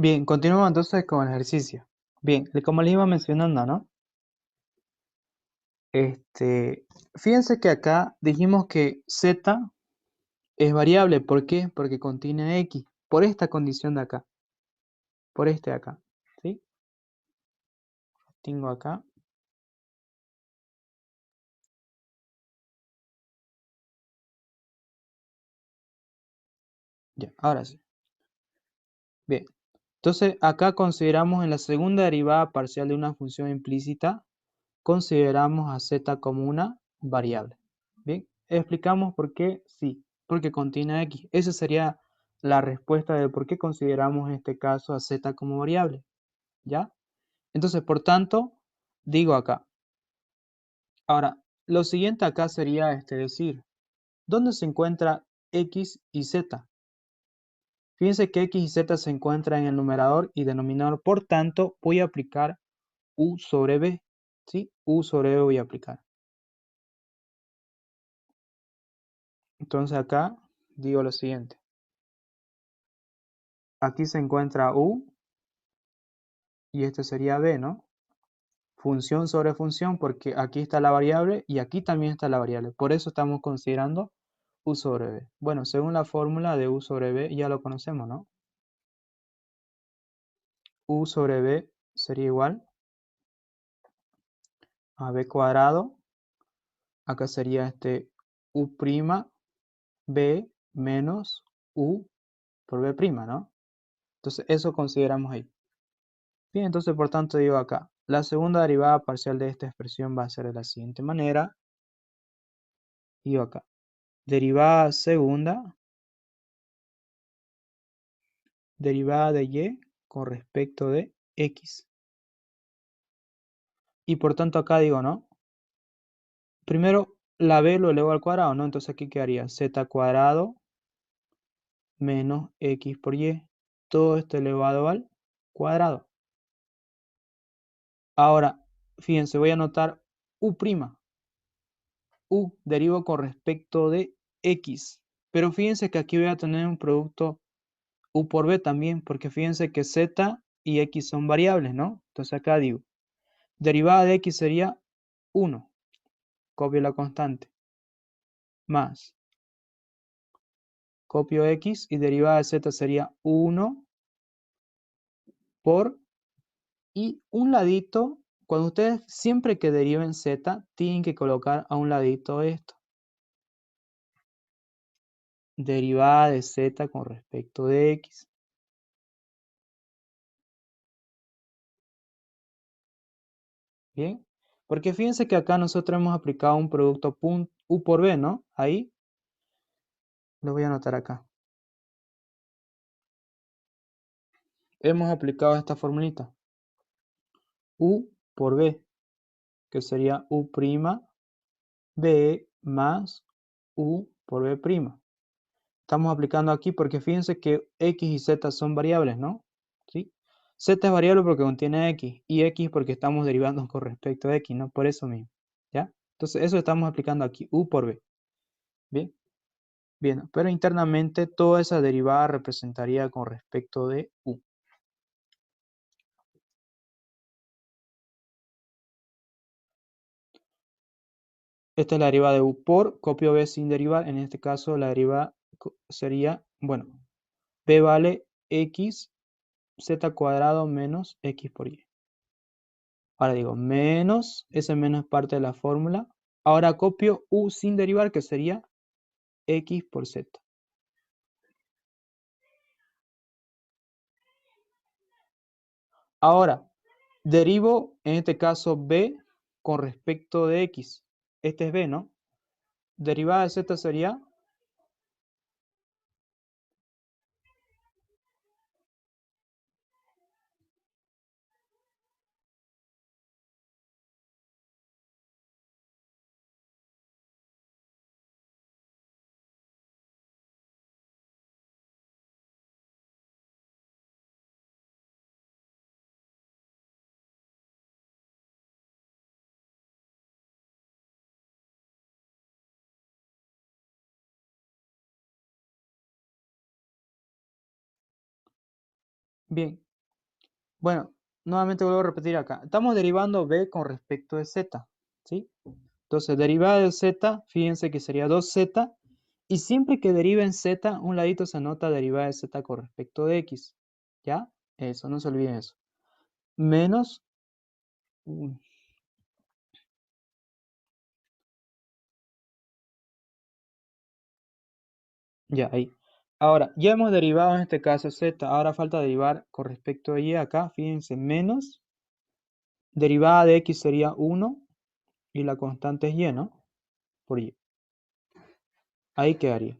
Bien, continuamos entonces con el ejercicio. Bien, como les iba mencionando, ¿no? Fíjense que acá dijimos que z es variable. ¿Por qué? Porque contiene x. Por esta condición de acá. Por este de acá. ¿Sí? Tengo acá. Ya, ahora sí. Bien. Entonces acá consideramos en la segunda derivada parcial de una función implícita, consideramos a z como una variable. Bien, explicamos por qué sí, porque contiene x. Esa sería la respuesta de por qué consideramos en este caso a z como variable. ¿Ya? Entonces, por tanto, digo acá. Ahora, lo siguiente acá sería decir, ¿dónde se encuentra x y z? Fíjense que x y z se encuentran en el numerador y denominador, por tanto, voy a aplicar u sobre b. ¿Sí? U sobre b voy a aplicar. Entonces acá digo lo siguiente. Aquí se encuentra u y este sería b, ¿no? Función sobre función porque aquí está la variable y aquí también está la variable. Por eso estamos considerando u sobre b. Bueno, según la fórmula de u sobre b ya lo conocemos, ¿no? U sobre b sería igual a b cuadrado. Acá sería u' b menos u por b', ¿no? Entonces eso consideramos ahí. Bien, entonces por tanto digo acá, la segunda derivada parcial de esta expresión va a ser de la siguiente manera. Digo acá, derivada segunda, derivada de y con respecto de x. Y por tanto acá digo, ¿no? Primero la b lo elevo al cuadrado, ¿no? Entonces aquí quedaría z cuadrado menos x por y. Todo esto elevado al cuadrado. Ahora, fíjense, voy a anotar u'. U derivo con respecto de x. Pero fíjense que aquí voy a tener un producto u por b también, porque fíjense que z y x son variables, ¿no? Entonces acá digo, derivada de x sería 1, copio la constante, más, copio x y derivada de z sería 1 por, y un ladito, cuando ustedes siempre que deriven z, tienen que colocar a un ladito esto. Derivada de z con respecto de x. Bien, porque fíjense que acá nosotros hemos aplicado un producto u por b, ¿no? Ahí lo voy a anotar acá. Hemos aplicado esta formulita. U por b, que sería u' b más u por b'. Estamos aplicando aquí porque fíjense que x y z son variables, ¿no? ¿Sí? Z es variable porque contiene x y x porque estamos derivando con respecto a x, ¿no? Por eso mismo, ¿ya? Entonces eso estamos aplicando aquí, u por b. Bien, bien, pero internamente toda esa derivada representaría con respecto de u. Esta es la derivada de u por, copio b sin derivar, en este caso la derivada sería, bueno, b vale x z cuadrado menos x por y. Ahora digo, menos, ese menos es parte de la fórmula. Ahora copio u sin derivar, que sería x por z. Ahora, derivo, en este caso, b con respecto de x. Este es b, ¿no? Derivada de z sería, bien, Bueno, nuevamente vuelvo a repetir acá. Estamos derivando b con respecto de z, ¿sí? Entonces, derivada de z, fíjense que sería 2z. Y siempre que deriven z, un ladito se anota derivada de z con respecto de x. ¿Ya? Eso, no se olviden eso. Menos... Ya, ahí. Ahora, ya hemos derivado en este caso z. Ahora falta derivar con respecto a y acá. Fíjense, menos. Derivada de x sería 1. Y la constante es y, ¿no? Por y. Ahí quedaría.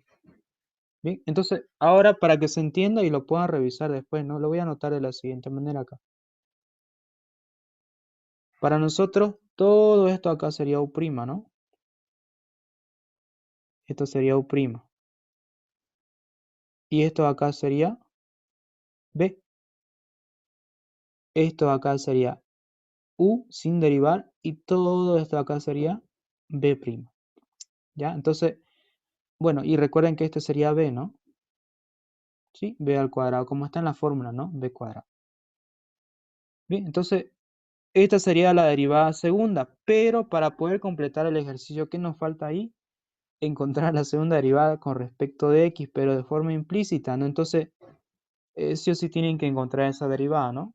Bien, entonces, ahora para que se entienda y lo puedan revisar después, ¿no? Lo voy a anotar de la siguiente manera acá. Para nosotros, todo esto acá sería U', ¿no? Esto sería U'. Y esto acá sería B. Esto acá sería U sin derivar y todo esto acá sería B'. ¿Ya? Entonces, bueno, y recuerden que este sería B, ¿no? ¿Sí? B al cuadrado, como está en la fórmula, ¿no? B cuadrado. Bien, entonces, esta sería la derivada segunda, pero para poder completar el ejercicio, ¿qué nos falta ahí? Encontrar la segunda derivada con respecto de x, pero de forma implícita, ¿no? Entonces, sí o sí tienen que encontrar esa derivada, ¿no?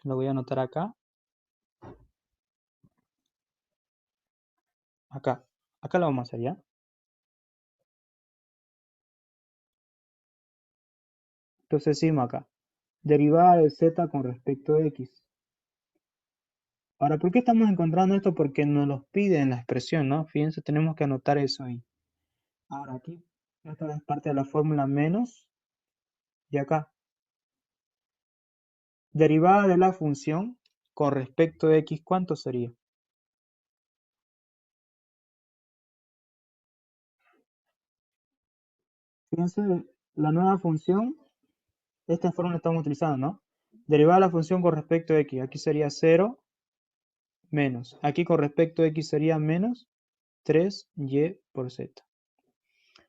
Lo voy a anotar acá, acá. Acá lo vamos a hacer, ¿ya? Entonces decimos acá, derivada de z con respecto de x. Ahora, ¿por qué estamos encontrando esto? Porque nos lo pide en la expresión, ¿no? Fíjense, tenemos que anotar eso ahí. Ahora aquí, esta es parte de la fórmula menos, y acá, derivada de la función con respecto de x, ¿cuánto sería? Fíjense, la nueva función, esta fórmula estamos utilizando, ¿no? Derivada de la función con respecto de x, aquí sería 0 menos. Aquí con respecto de x sería menos 3y por z.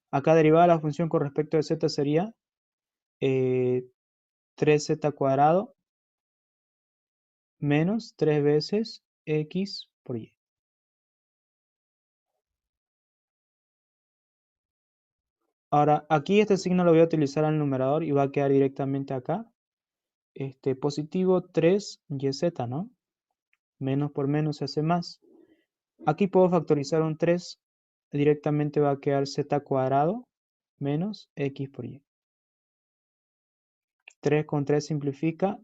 Acá derivada de la función con respecto de z sería 3z cuadrado menos 3 veces x por y. Ahora, aquí este signo lo voy a utilizar al numerador y va a quedar directamente acá. Positivo 3yz, ¿no? Menos por menos se hace más. Aquí puedo factorizar un 3. Directamente va a quedar z cuadrado menos x por y. 3 con 3 simplifica.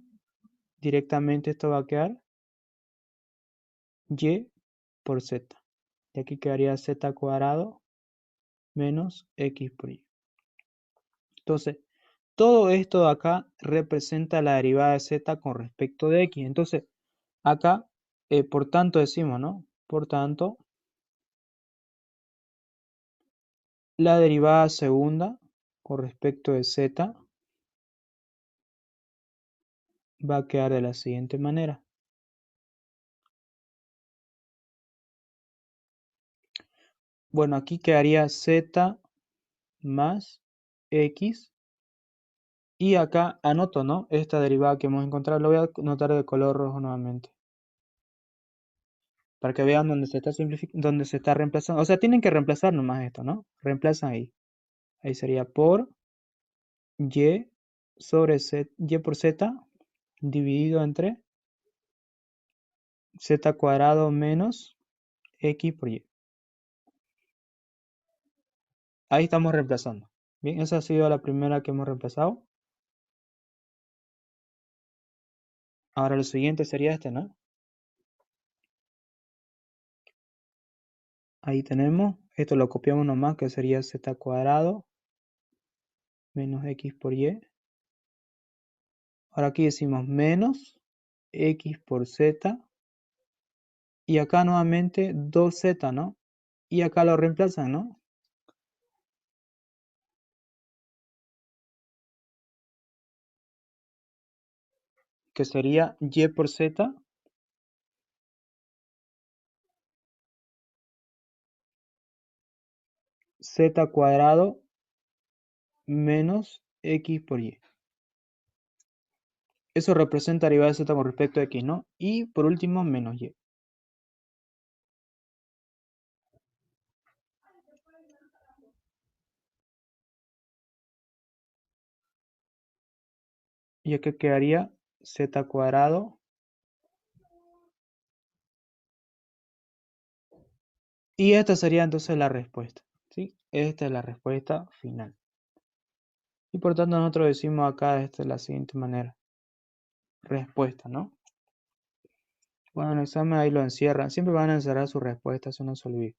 Directamente esto va a quedar y por z. Y aquí quedaría z cuadrado menos x por y. Entonces, todo esto de acá representa la derivada de z con respecto de x. Entonces, acá, por tanto decimos, ¿no? Por tanto, la derivada segunda con respecto de z va a quedar de la siguiente manera. Bueno, aquí quedaría z más x. Y acá anoto, ¿no? Esta derivada que hemos encontrado, lo voy a anotar de color rojo nuevamente. Para que vean dónde se está dónde se está reemplazando. O sea, tienen que reemplazar nomás esto, ¿no? Reemplazan ahí. Ahí sería por y sobre z, y por z dividido entre z cuadrado menos x por y. Ahí estamos reemplazando. Bien, esa ha sido la primera que hemos reemplazado. Ahora lo siguiente sería este, ¿no? Ahí tenemos. Esto lo copiamos nomás, que sería z cuadrado menos x por y. Ahora aquí decimos menos x por z. Y acá nuevamente 2z, ¿no? Y acá lo reemplazan, ¿no? Que sería y por z z cuadrado menos x por y. Eso representa derivada de z con respecto a x, ¿no? Y por último, menos y. Y aquí quedaría z cuadrado. Y esta sería entonces la respuesta, ¿sí? Esta es la respuesta final. Y por tanto nosotros decimos acá de la siguiente manera. Respuesta, ¿no? Bueno, en el examen ahí lo encierran. Siempre van a encerrar su respuesta, eso no se olvide.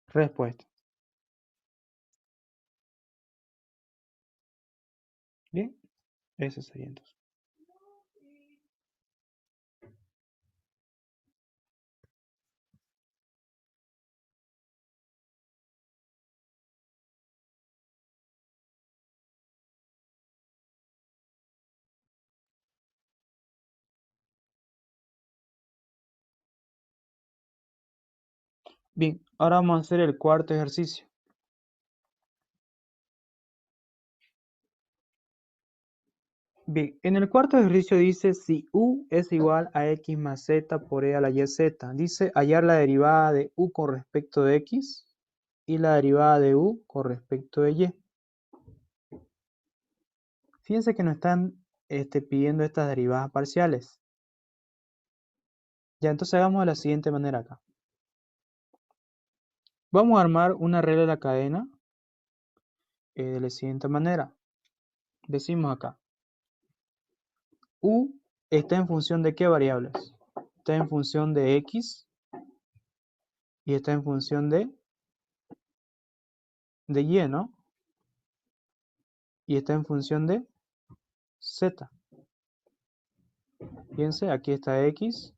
Respuesta. Bien, eso sería entonces. Bien, ahora vamos a hacer el cuarto ejercicio. Bien, en el cuarto ejercicio dice si u es igual a x más z por e a la y z. Dice hallar la derivada de u con respecto de x y la derivada de u con respecto de y. Fíjense que nos están pidiendo estas derivadas parciales. Ya, entonces hagamos de la siguiente manera acá. Vamos a armar una regla de la cadena de la siguiente manera. Decimos acá, u está en función de qué variables. Está en función de x y está en función de y, ¿no? Y está en función de z. Fíjense, aquí está x,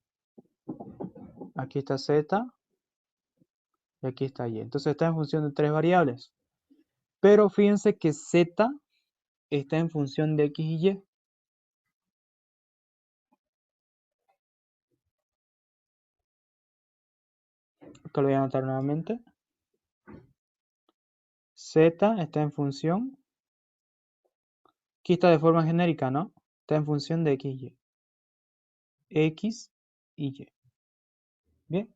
aquí está z y aquí está y. Entonces está en función de tres variables. Pero fíjense que z está en función de x y y. Acá lo voy a anotar nuevamente. Z está en función, aquí está de forma genérica, ¿no? Está en función de x y y. X y y. Bien.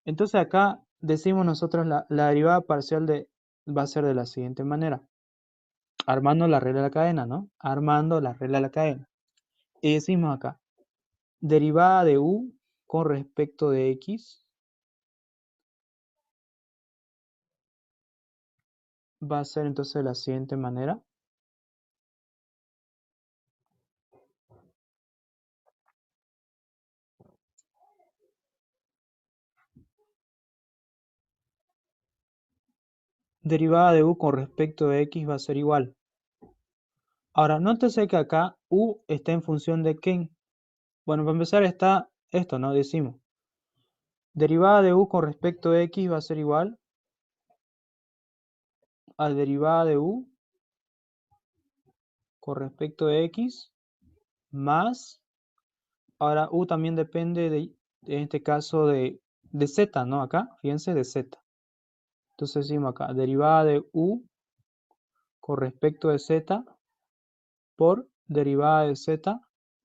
Entonces acá decimos nosotros la derivada parcial va a ser de la siguiente manera. Armando la regla de la cadena, ¿no? Armando la regla de la cadena. Y decimos acá, derivada de u con respecto de x va a ser entonces de la siguiente manera. Derivada de u con respecto de x va a ser igual. Ahora, nótese que acá u está en función de quién. Bueno, para empezar está esto, ¿no? Decimos, derivada de u con respecto de x va a ser igual a derivada de u con respecto de x más, ahora u también depende en este caso de z, ¿no? Acá, fíjense, de z. Entonces decimos acá, derivada de u con respecto de z por derivada de z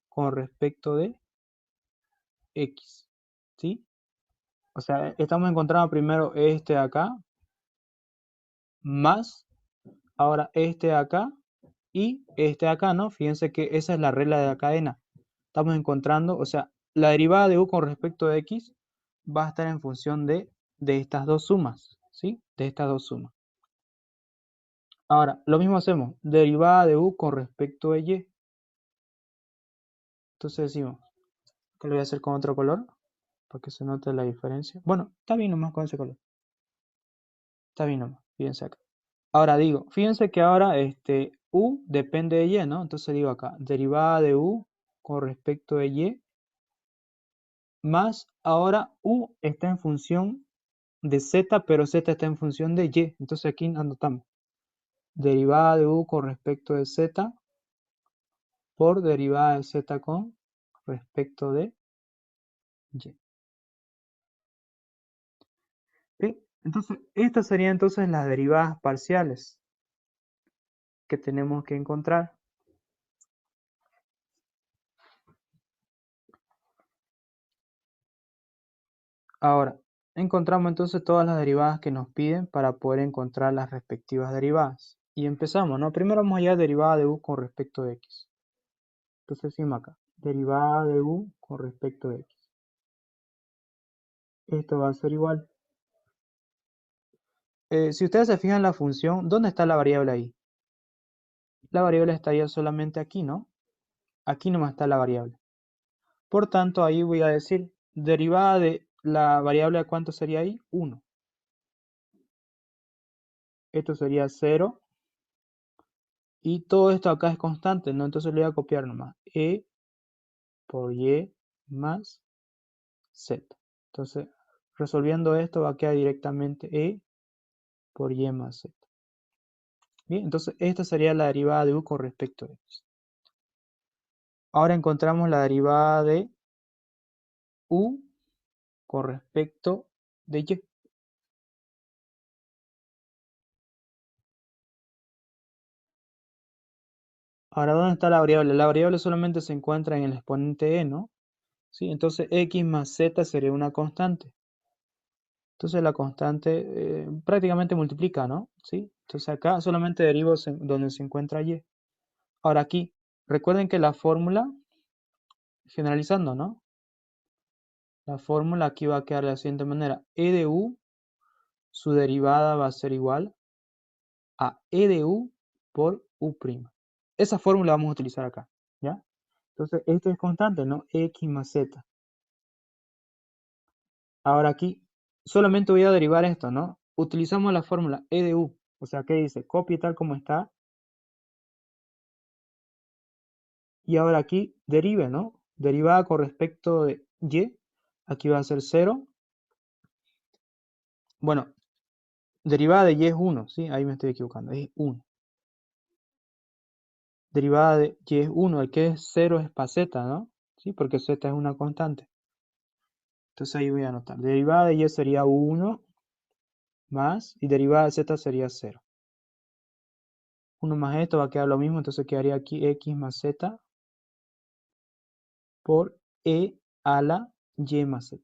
con respecto de x, ¿sí? O sea, estamos encontrando primero este de acá más, ahora este de acá y este de acá, ¿no? Fíjense que esa es la regla de la cadena. Estamos encontrando, o sea, la derivada de u con respecto de x va a estar en función de estas dos sumas, ¿sí? De estas dos sumas. Ahora, lo mismo hacemos, derivada de u con respecto de y. Entonces decimos, que lo voy a hacer con otro color, para que se note la diferencia. Bueno, está bien nomás con ese color. Está bien nomás, fíjense acá. Ahora digo, fíjense que ahora u depende de y, ¿no? Entonces digo acá, derivada de u con respecto de y, más ahora u está en función de z, pero z está en función de y. Entonces aquí anotamos, derivada de u con respecto de z por derivada de z con respecto de y. ¿Sí? Entonces, estas serían entonces las derivadas parciales que tenemos que encontrar. Ahora, encontramos entonces todas las derivadas que nos piden para poder encontrar las respectivas derivadas. Y empezamos, ¿no? Primero vamos allá, derivada de u con respecto de x. Entonces decimos acá, derivada de u con respecto de x. Esto va a ser igual. Si ustedes se fijan en la función, ¿dónde está la variable ahí? La variable estaría solamente aquí, ¿no? Aquí nomás está la variable. Por tanto, ahí voy a decir, derivada de la variable, ¿cuánto sería ahí? 1. Esto sería 0. Y todo esto acá es constante, ¿no? Entonces le voy a copiar nomás. E por y más z. Entonces, resolviendo esto va a quedar directamente e por y más z. Bien, entonces esta sería la derivada de u con respecto a x. Ahora encontramos la derivada de u con respecto de y. Ahora, ¿dónde está la variable? La variable solamente se encuentra en el exponente e, ¿no? ¿Sí? Entonces x más z sería una constante. Entonces la constante prácticamente multiplica, ¿no? ¿Sí? Entonces acá solamente derivo donde se encuentra y. Ahora aquí, recuerden que la fórmula, generalizando, ¿no? La fórmula aquí va a quedar de la siguiente manera. E de u, su derivada va a ser igual a e de u por u'. Esa fórmula vamos a utilizar acá, ¿ya? Entonces esto es constante, ¿no? X más z. Ahora aquí, solamente voy a derivar esto, ¿no? Utilizamos la fórmula e de u. O sea, ¿qué dice? Copia tal como está. Y ahora aquí derive, ¿no? Derivada con respecto de y. Aquí va a ser 0. Bueno, derivada de y es 1, ¿sí? Ahí me estoy equivocando, es 1. Derivada de y es 1, el que es 0 es para z, ¿no? ¿Sí? Porque z es una constante. Entonces ahí voy a anotar. Derivada de y sería 1 más, y derivada de z sería 0. 1 más esto va a quedar lo mismo, entonces quedaría aquí x más z por e a la y más z.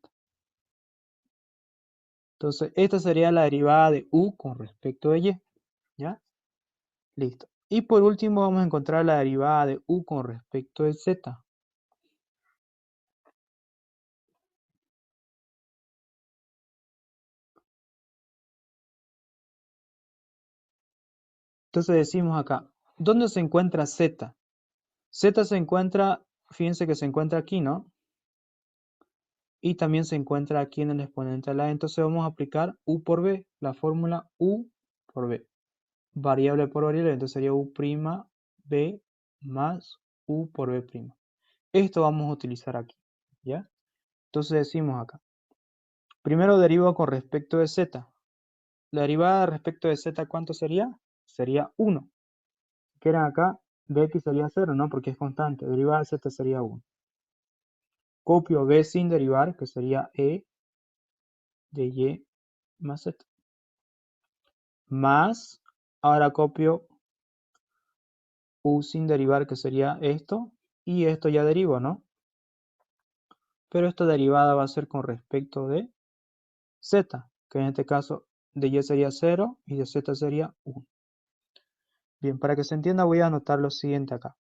Entonces esta sería la derivada de u con respecto de y, ¿ya? Listo. Y por último vamos a encontrar la derivada de u con respecto de z. Entonces decimos acá, ¿dónde se encuentra z? Z se encuentra, fíjense que se encuentra aquí, ¿no? Y también se encuentra aquí en el exponente de la. Entonces vamos a aplicar u por b, la fórmula u por b. Variable por variable, entonces sería u' b más u por b'. Esto vamos a utilizar aquí, ¿ya? Entonces decimos acá, primero derivo con respecto de z. La derivada respecto de z, ¿cuánto sería? Sería 1. Que era acá, dx sería 0, ¿no? Porque es constante. Derivada de z sería 1. Copio b sin derivar, que sería e de y más z. Más, ahora copio u sin derivar, que sería esto. Y esto ya derivo, ¿no? Pero esta derivada va a ser con respecto de z, que en este caso de y sería 0 y de z sería 1. Bien, para que se entienda voy a anotar lo siguiente acá.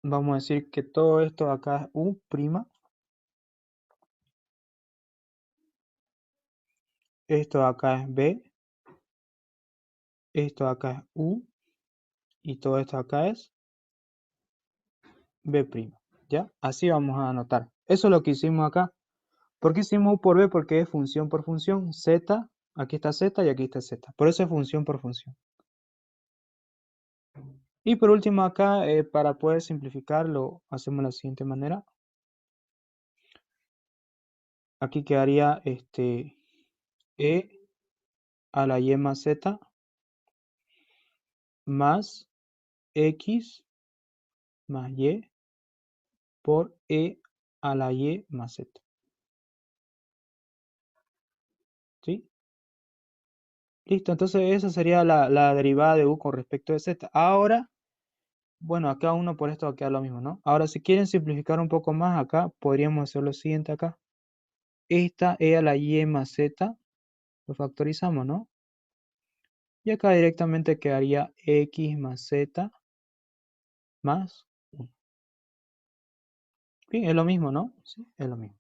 Vamos a decir que todo esto acá es u'. Esto acá es b. Esto acá es u. Y todo esto acá es b'. ¿Ya? Así vamos a anotar. Eso es lo que hicimos acá. ¿Por qué hicimos u por b? Porque es función por función. Z, aquí está z y aquí está z. Por eso es función por función. Y por último acá, para poder simplificarlo, hacemos de la siguiente manera. Aquí quedaría e a la y más z más x más y por e a la y más z. Listo, entonces esa sería la derivada de u con respecto de z. Ahora, bueno, acá uno por esto va a quedar lo mismo, ¿no? Ahora, si quieren simplificar un poco más acá, podríamos hacer lo siguiente acá. Esta e a la y más z, lo factorizamos, ¿no? Y acá directamente quedaría x más z más 1. Bien, es lo mismo, ¿no? Sí, es lo mismo.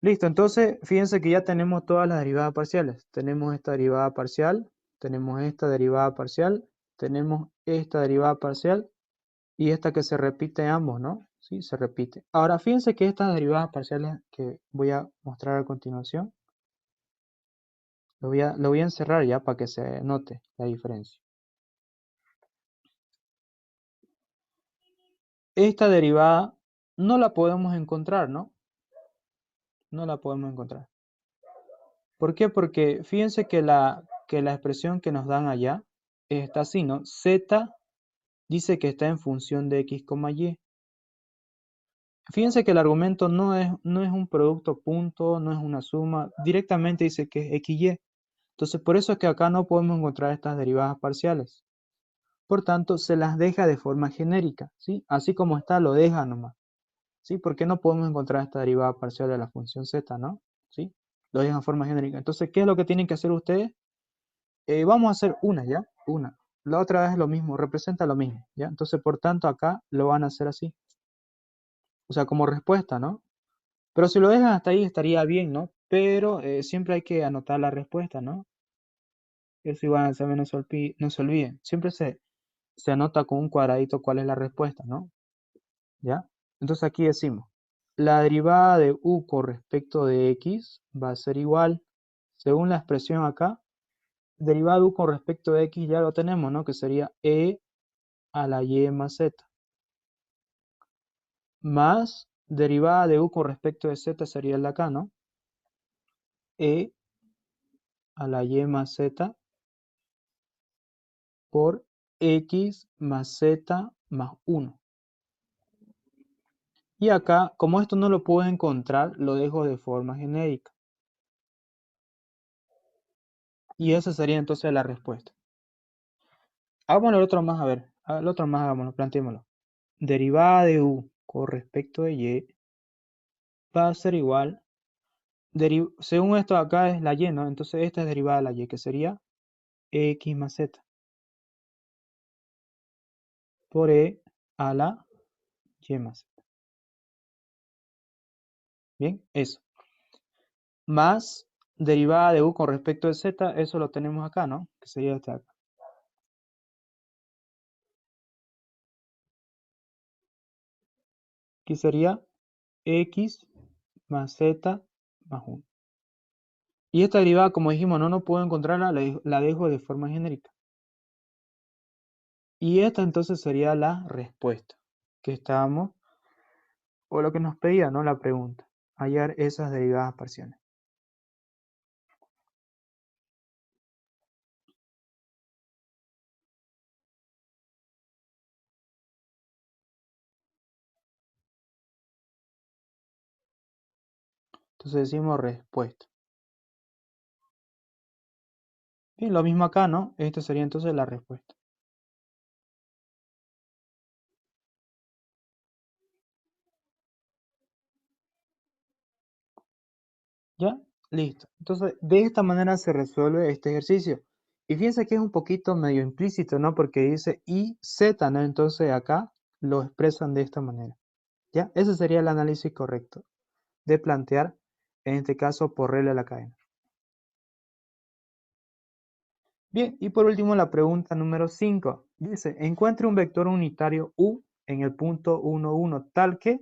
Listo, entonces fíjense que ya tenemos todas las derivadas parciales. Tenemos esta derivada parcial, tenemos esta derivada parcial, tenemos esta derivada parcial y esta que se repite ambos, ¿no? Sí, se repite. Ahora, fíjense que estas derivadas parciales que voy a mostrar a continuación, lo voy a encerrar ya para que se note la diferencia. Esta derivada no la podemos encontrar, ¿no? No la podemos encontrar. ¿Por qué? Porque fíjense que la expresión que nos dan allá está así, ¿no? Z dice que está en función de x, y. Fíjense que el argumento no es un producto punto, no es una suma, directamente dice que es x, y. Entonces, por eso es que acá no podemos encontrar estas derivadas parciales. Por tanto, se las deja de forma genérica, ¿sí? Así como está, lo deja nomás, ¿sí? Porque no podemos encontrar esta derivada parcial de la función z, ¿no? ¿Sí? Lo dejan de forma genérica. Entonces, ¿qué es lo que tienen que hacer ustedes? Vamos a hacer una, ¿ya? Una. La otra vez es lo mismo, representa lo mismo, ¿ya? Entonces, por tanto, acá lo van a hacer así. O sea, como respuesta, ¿no? Pero si lo dejan hasta ahí estaría bien, ¿no? Pero siempre hay que anotar la respuesta, ¿no? Eso igual al examen no se olviden. Siempre se anota con un cuadradito cuál es la respuesta, ¿no? ¿Ya? Entonces aquí decimos, la derivada de u con respecto de x va a ser igual, según la expresión acá, derivada de u con respecto de x ya lo tenemos, ¿no? Que sería e a la y más z, más derivada de u con respecto de z sería el de acá, ¿no? E a la y más z por x más z más 1. Y acá, como esto no lo puedo encontrar, lo dejo de forma genérica. Y esa sería entonces la respuesta. Hagámoslo el otro más, a ver. El otro más, hagámoslo, planteémoslo. Derivada de u con respecto de y va a ser igual. Según esto acá es la y, ¿no? Entonces esta es derivada de la y, que sería x más z por e a la y más z. Bien, eso. Más derivada de u con respecto de z, eso lo tenemos acá, ¿no? Que sería este acá. Aquí sería x más z más 1. Y esta derivada, como dijimos, no puedo encontrarla, la dejo de forma genérica. Y esta entonces sería la respuesta que estábamos, o lo que nos pedía, ¿no? La pregunta, hallar esas derivadas parciales. Entonces decimos respuesta. Bien, lo mismo acá, ¿no? Esta sería entonces la respuesta. ¿Ya? Listo. Entonces, de esta manera se resuelve este ejercicio. Y fíjense que es un poquito medio implícito, ¿no? Porque dice y z, ¿no? Entonces acá lo expresan de esta manera. ¿Ya? Ese sería el análisis correcto de plantear, en este caso, por regla de la cadena. Bien, y por último la pregunta número 5. Dice, encuentre un vector unitario u en el punto 1, 1, tal que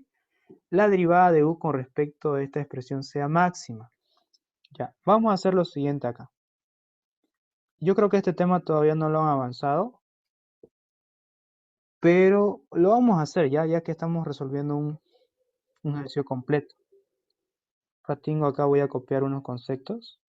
la derivada de u con respecto a esta expresión sea máxima. Ya, vamos a hacer lo siguiente acá. Yo creo que este tema todavía no lo han avanzado, pero lo vamos a hacer ya que estamos resolviendo un ejercicio completo. Acá tengo, acá voy a copiar unos conceptos.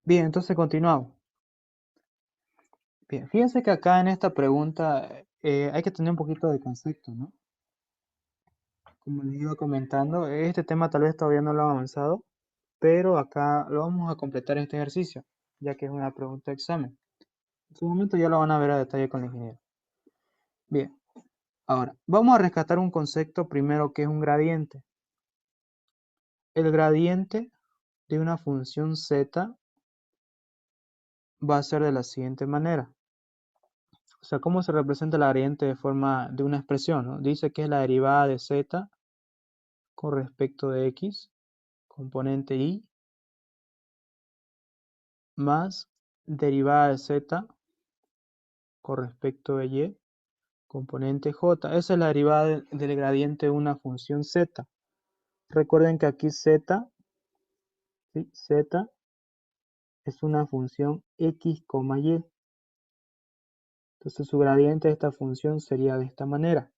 Bien, entonces continuamos. Bien, fíjense que acá en esta pregunta hay que tener un poquito de concepto, ¿no? Como les iba comentando, este tema tal vez todavía no lo han avanzado, pero acá lo vamos a completar en este ejercicio, ya que es una pregunta de examen. En su momento ya lo van a ver a detalle con el ingeniero. Bien, ahora, vamos a rescatar un concepto primero que es un gradiente. El gradiente de una función z va a ser de la siguiente manera. O sea, ¿cómo se representa el gradiente de forma de una expresión, ¿no? Dice que es la derivada de z con respecto de x, componente y, más derivada de z con respecto de y, componente j. Esa es la derivada del gradiente de una función z. Recuerden que aquí z, ¿sí? Z es una función x, y. Entonces su gradiente de esta función sería de esta manera.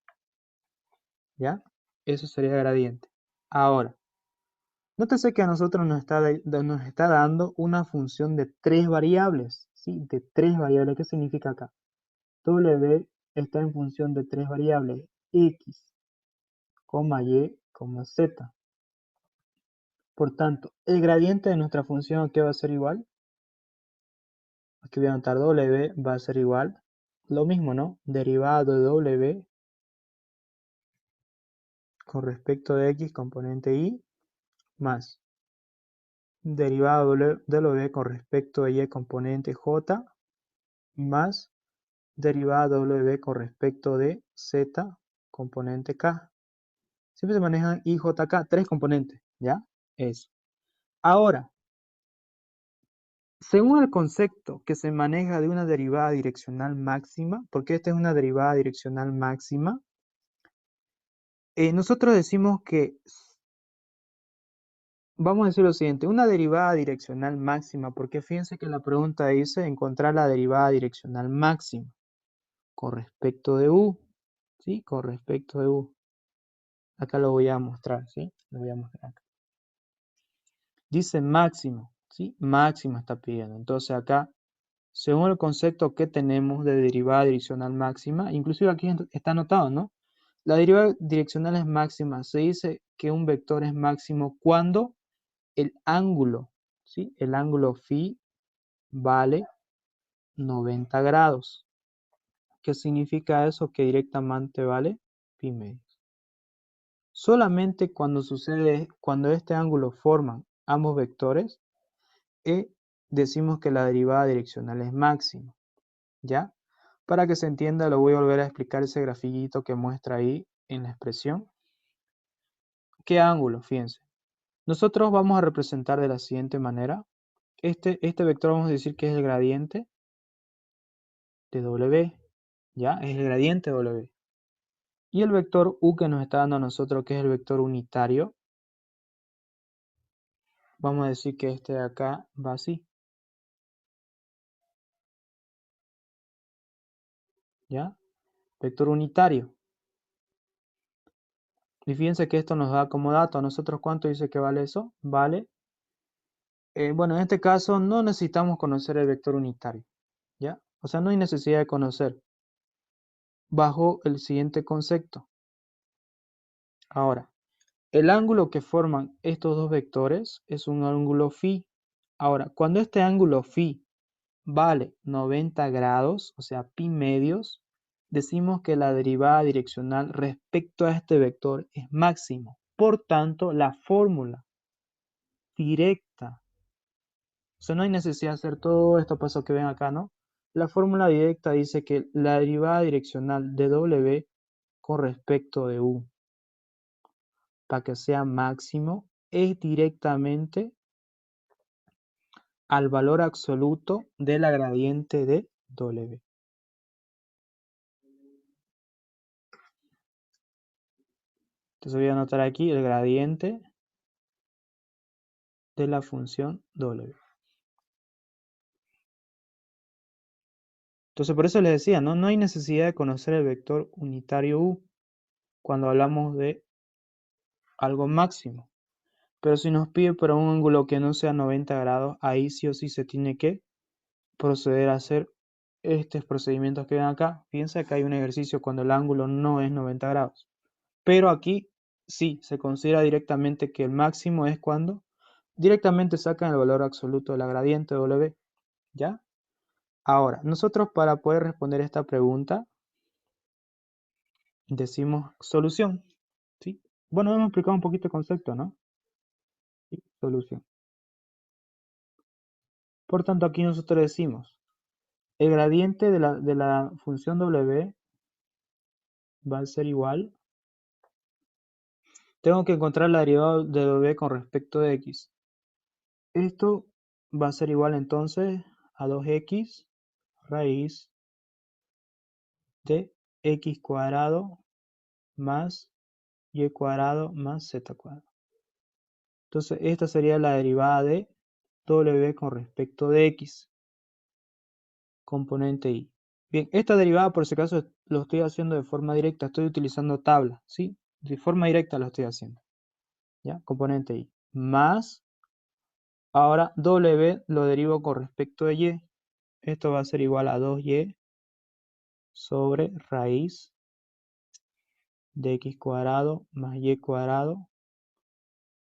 ¿Ya? Eso sería gradiente. Ahora, nótese que a nosotros nos está dando una función de 3 variables. ¿Sí? De 3 variables. ¿Qué significa acá? W está en función de 3 variables. X, y, z. Por tanto, el gradiente de nuestra función, ¿qué va a ser igual? Aquí voy a anotar W va a ser igual. Lo mismo, ¿no? Derivado de W con respecto de X, componente Y, más derivado de W con respecto de Y, componente J, más derivada W con respecto de Z, componente K. Siempre se manejan I, J, K, 3 componentes, ¿ya? Eso. Ahora, según el concepto que se maneja de una derivada direccional máxima, porque esta es una derivada direccional máxima, nosotros decimos que, vamos a decir lo siguiente, una derivada direccional máxima, porque fíjense que la pregunta dice encontrar la derivada direccional máxima con respecto de U, ¿sí? Con respecto de U. Acá lo voy a mostrar, ¿sí? Lo voy a mostrar acá. Dice máximo, ¿sí? Máxima está pidiendo. Entonces acá, según el concepto que tenemos de derivada direccional máxima, inclusive aquí está anotado, ¿no? La derivada direccional es máxima. Se dice que un vector es máximo cuando el ángulo, ¿sí? El ángulo phi vale 90 grados. ¿Qué significa eso? Que directamente vale pi medios. Solamente cuando sucede, cuando este ángulo forman ambos vectores, decimos que la derivada direccional es máxima, ¿ya? Para que se entienda, lo voy a volver a explicar ese grafiquito que muestra ahí en la expresión. ¿Qué ángulo? Fíjense. Nosotros vamos a representar de la siguiente manera. Este vector vamos a decir que es el gradiente de W, ¿ya? Es el gradiente de W. Y el vector U que nos está dando a nosotros, que es el vector unitario, vamos a decir que este de acá va así, ¿ya? Vector unitario. Y fíjense que esto nos da como dato a nosotros cuánto dice que vale eso. Vale. Bueno, en este caso no necesitamos conocer el vector unitario, ¿ya? O sea, no hay necesidad de conocer. Bajo el siguiente concepto. Ahora, el ángulo que forman estos dos vectores es un ángulo phi. Ahora, cuando este ángulo phi vale 90 grados, o sea, pi medios, decimos que la derivada direccional respecto a este vector es máximo. Por tanto, la fórmula directa, o sea, no hay necesidad de hacer todo esto paso que ven acá, ¿no? La fórmula directa dice que la derivada direccional de W con respecto de U, para que sea máximo, es directamente al valor absoluto de la gradiente de W. Entonces voy a anotar aquí el gradiente de la función W. Entonces por eso les decía, ¿no? No hay necesidad de conocer el vector unitario U cuando hablamos de algo máximo. Pero si nos pide para un ángulo que no sea 90 grados, ahí sí o sí se tiene que proceder a hacer estos procedimientos que ven acá. Piensa que hay un ejercicio cuando el ángulo no es 90 grados. Pero aquí sí, se considera directamente que el máximo es cuando directamente sacan el valor absoluto de la gradiente W. ¿Ya? Ahora, nosotros para poder responder esta pregunta, decimos solución. ¿Sí? Bueno, hemos explicado un poquito el concepto, ¿no? Sí, solución. Por tanto, aquí nosotros decimos, el gradiente de la función W va a ser igual. Tengo que encontrar la derivada de W con respecto de X. Esto va a ser igual entonces a 2X raíz de X cuadrado más Y cuadrado más Z cuadrado. Entonces, esta sería la derivada de W con respecto de X, componente Y. Bien, esta derivada por si acaso lo estoy haciendo de forma directa, estoy utilizando tabla, ¿sí? De forma directa lo estoy haciendo, ¿ya? Componente Y. Más, ahora W lo derivo con respecto de Y. Esto va a ser igual a 2Y sobre raíz de X cuadrado más Y cuadrado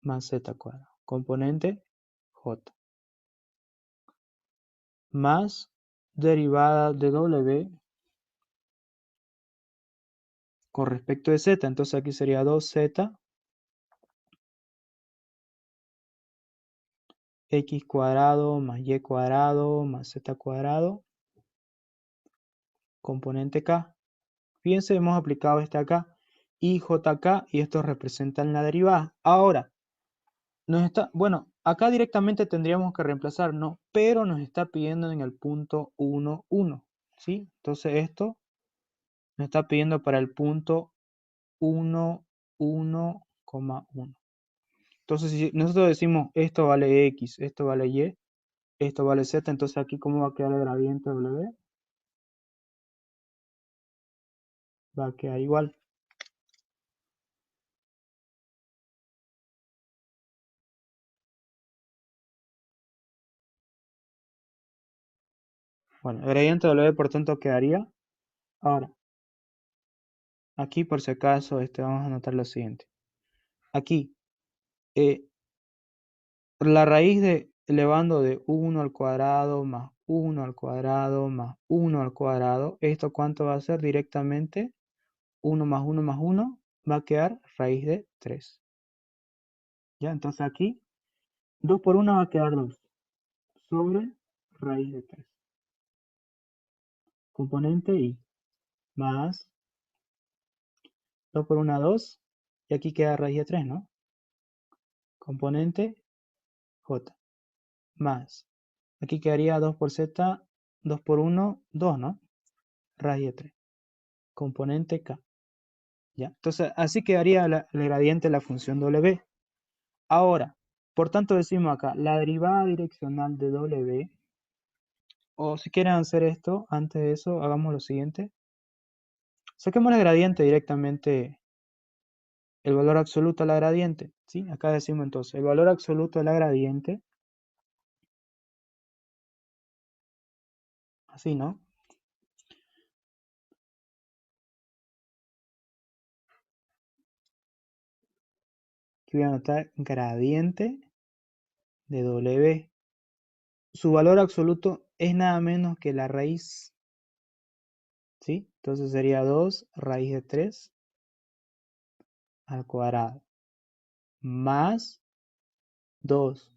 más Z cuadrado. Componente J. Más derivada de W con respecto de Z. Entonces aquí sería 2Z X cuadrado más Y cuadrado más Z cuadrado, componente K. Fíjense, hemos aplicado este acá y JK y estos representan la derivada. Ahora, bueno, acá directamente tendríamos que reemplazar, ¿no? Pero nos está pidiendo en el punto 1, 1, ¿sí? Entonces esto nos está pidiendo para el punto 1, 1,1. Entonces si nosotros decimos esto vale X, esto vale Y, esto vale Z, entonces aquí ¿cómo va a quedar el gradiente W? Va a quedar igual. Bueno, el gradiente W por tanto quedaría. Ahora, aquí por si acaso vamos a anotar lo siguiente. Aquí, eh, la raíz de elevando de 1 al cuadrado más 1 al cuadrado más 1 al cuadrado, ¿esto cuánto va a ser directamente? 1 más 1 más 1 va a quedar raíz de 3. ¿Ya? Entonces aquí, 2 por 1 va a quedar 2 sobre raíz de 3. Componente Y más 2 por 1, 2. Y aquí queda raíz de 3, ¿no? Componente J. Más. Aquí quedaría 2 por Z, 2 por 1, 2, ¿no? Raíz de 3. Componente K. ¿Ya? Entonces, así quedaría el gradiente de la función W. Ahora, por tanto decimos acá, la derivada direccional de W, o si quieren hacer esto, antes de eso, hagamos lo siguiente. Saquemos el gradiente directamente, el valor absoluto de la gradiente, ¿sí? Acá decimos entonces, el valor absoluto de la gradiente, así, ¿no? Aquí voy a anotar gradiente de W. Su valor absoluto es nada menos que la raíz, ¿sí? Entonces sería 2 raíz de 3 al cuadrado más 2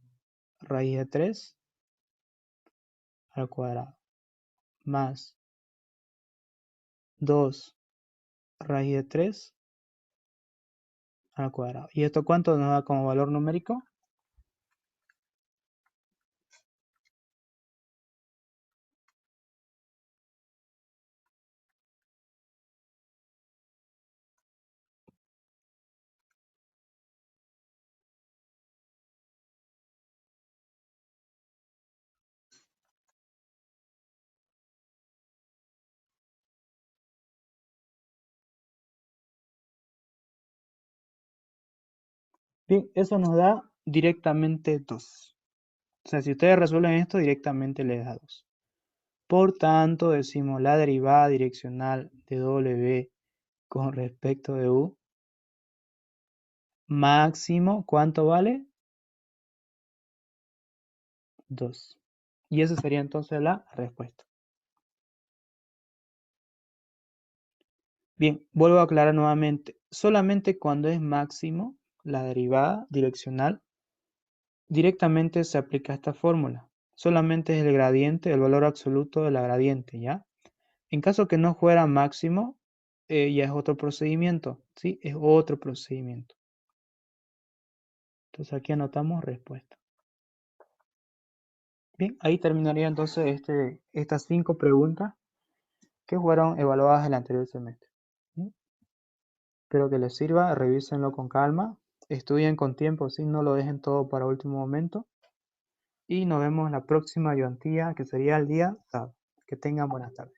raíz de 3 al cuadrado más 2 raíz de 3 al cuadrado. ¿Y esto cuánto nos da como valor numérico? Bien, eso nos da directamente 2. O sea, si ustedes resuelven esto, directamente les da 2. Por tanto, decimos la derivada direccional de W con respecto de U máximo, ¿cuánto vale? 2. Y esa sería entonces la respuesta. Bien, vuelvo a aclarar nuevamente. Solamente cuando es máximo, la derivada direccional, directamente se aplica esta fórmula. Solamente es el gradiente, el valor absoluto de la gradiente, ¿ya? En caso que no fuera máximo, ya es otro procedimiento, ¿sí? Es otro procedimiento. Entonces aquí anotamos respuesta. Bien, ahí terminaría entonces estas 5 preguntas que fueron evaluadas el anterior semestre. ¿Sí? Espero que les sirva, revísenlo con calma, estudien con tiempo, ¿sí? No lo dejen todo para último momento. Y nos vemos en la próxima ayudantía, que sería el día sábado. Que tengan buenas tardes.